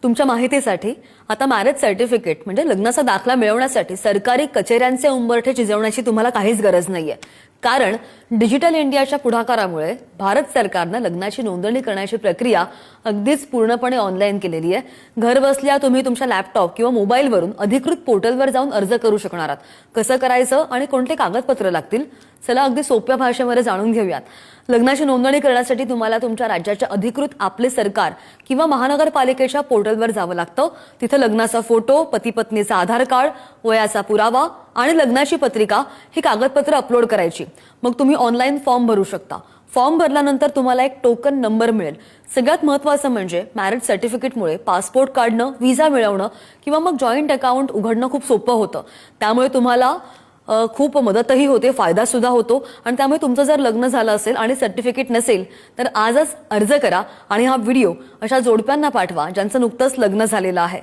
तुमच्या माहितीसाठी आता मॅरेज सर्टिफिकेट म्हणजे लग्नाचा दाखला मिळवण्यासाठी सरकारी कचेऱ्यांचे उंबरठे चिजवण्याची तुम्हाला काहीच गरज नाहीये. कारण डिजिटल इंडियाच्या पुढाकारामुळे भारत सरकारने लग्नाची नोंदणी करण्याची प्रक्रिया अगदीच पूर्णपणे ऑनलाईन केलेली आहे. घर बसल्या तुम्ही तुमच्या लॅपटॉप किंवा मोबाईलवरून अधिकृत पोर्टलवर जाऊन अर्ज करू शकणार आहात. कसं करायचं आणि कोणते कागदपत्र लागतील, चला अगदी सोप्या भाषेमध्ये जाणून घेऊयात. लग्नाची नोंदणी करण्यासाठी तुम्हाला तुमच्या राज्याच्या अधिकृत आपले सरकार किंवा महानगरपालिकेच्या पोर्टलवर जावं लागतं. तिथे लग्नाचा फोटो, पती पत्नीचा आधार कार्ड, वयाचा पुरावा आणि लग्नाची पत्रिका ही कागदपत्र अपलोड करायची. मग तुम्ही ऑनलाईन फॉर्म भरू शकता. फॉर्म भरल्यानंतर तुम्हाला एक टोकन नंबर मिळेल. सगळ्यात महत्त्वाचं म्हणजे मॅरेज सर्टिफिकेटमुळे पासपोर्ट काढणं, व्हिसा मिळवणं किंवा मग जॉईंट अकाउंट उघडणं खूप सोपं होतं. त्यामुळे तुम्हाला खूप मदतही होते, फायदा सुद्धा होतो. आणि त्यामुळे तुमचं जर लग्न झालं असेल आणि सर्टिफिकेट नसेल तर आजच अर्ज करा आणि हा व्हिडिओ अशा जोडप्यांना पाठवा ज्यांचं नुकतंच लग्न झालेलं आहे.